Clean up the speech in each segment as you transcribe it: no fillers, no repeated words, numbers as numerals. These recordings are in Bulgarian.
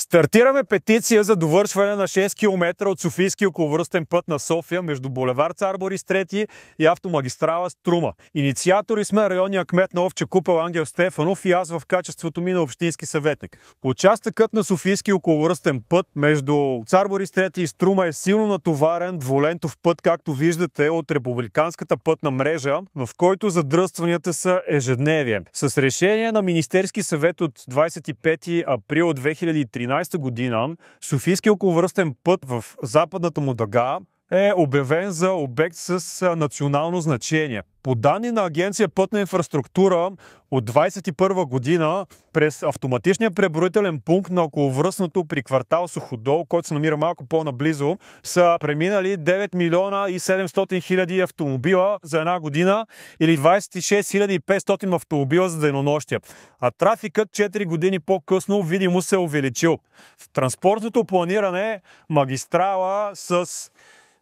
Стартираме петиция за довършване на 6 км от Софийския околовръстен път на София между булевард Цар Борис III и автомагистрала Струма. Инициатори сме районния кмет на Овча купел Ангел Стефанов и аз в качеството ми на общински съветник. Участъкът на Софийския околовръстен път между Цар Борис III и Струма е силно натоварен двулентов път, както виждате, от републиканската пътна мрежа, в който задръстванията са ежедневие. С решение на Министерски съвет от 25 април 2013 година Софийския околовръстен път в западната му дъга е обявен за обект с национално значение. По данни на Агенция Пътна инфраструктура от 2021 година през автоматичния преброителен пункт на околовръстното при квартал Суходол, който се намира малко по-наблизо, са преминали 9 милиона и 700 хиляди автомобила за една година или 26 500 автомобила за денонощия. А трафикът 4 години по-късно видимо се е увеличил. В транспортното планиране магистрала с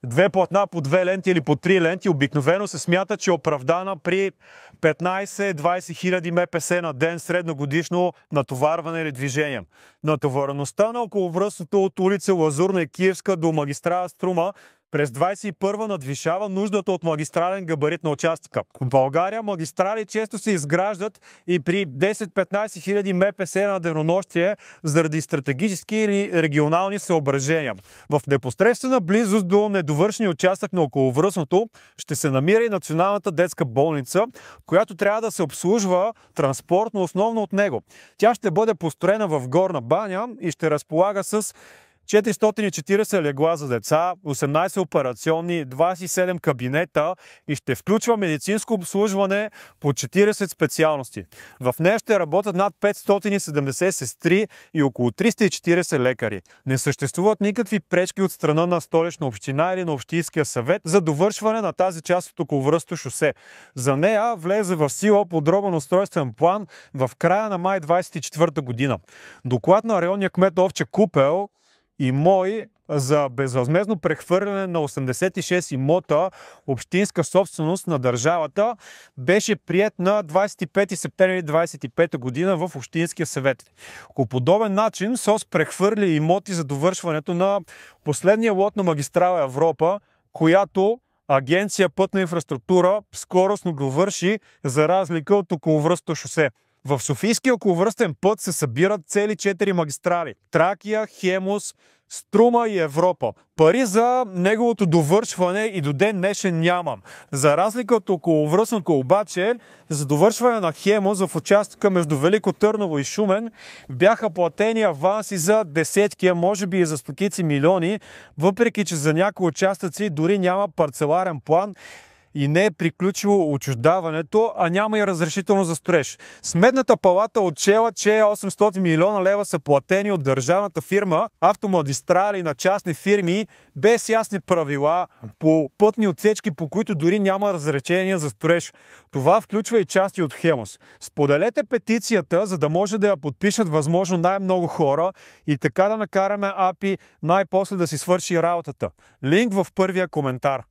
две платна по 2 ленти или по 3 ленти обикновено се смята, че е оправдана при 15-20 хиляди МПС на ден средногодишно натоварване или движение. Натовареността на околовръстното от улица Лазурна и Киевска до магистрала Струма през 21 надвишава нуждата от магистрален габарит на участъка. В България магистрали често се изграждат и при 10-15 хиляди МПС на денонощие заради стратегически или регионални съображения. В непосредствена близост до недовършения участък на околовръстното ще се намира и Националната детска болница, която трябва да се обслужва транспортно основно от него. Тя ще бъде построена в Горна баня и ще разполага с 440 легла за деца, 18 операционни, 27 кабинета и ще включва медицинско обслужване по 40 специалности. В нея ще работят над 570 сестри и около 340 лекари. Не съществуват никакви пречки от страна на Столична община или на Общинския съвет за довършване на тази част от околовръстното шосе. За нея влезе в сила подробен устройствен план в края на май 2024 година. Доклад на районния кмет Овча купел и мой за безвъзмездно прехвърляне на 86 имота общинска собственост на държавата беше приет на 25 септември 2025 година в Общинския съвет. По подобен начин СОС прехвърли имоти за довършването на последния лот на магистрала Европа, която Агенция Пътна инфраструктура скоростно довърши за разлика от околовръстното шосе. В Софийския околовръстен път се събират цели 4 магистрали – Тракия, Хемус, Струма и Европа. Пари за неговото довършване и до ден днешен нямам. За разлика от околовръстното обаче, за довършване на Хемус в участъка между Велико Търново и Шумен бяха платени аванси за десетки, а може би и за стотици милиони, въпреки че за някои участъци дори няма парцеларен план и не е приключило отчуждаването, а няма и разрешително за строеж. Сметната палата отчела, че 800 милиона лева са платени от държавната фирма Автомагистрали на частни фирми без ясни правила по пътни отсечки, по които дори няма разрешение за строеж. Това включва и части от Хемус. Споделете петицията, за да може да я подпишат възможно най-много хора и така да накараме АПИ най-после да си свърши работата. Линк в първия коментар.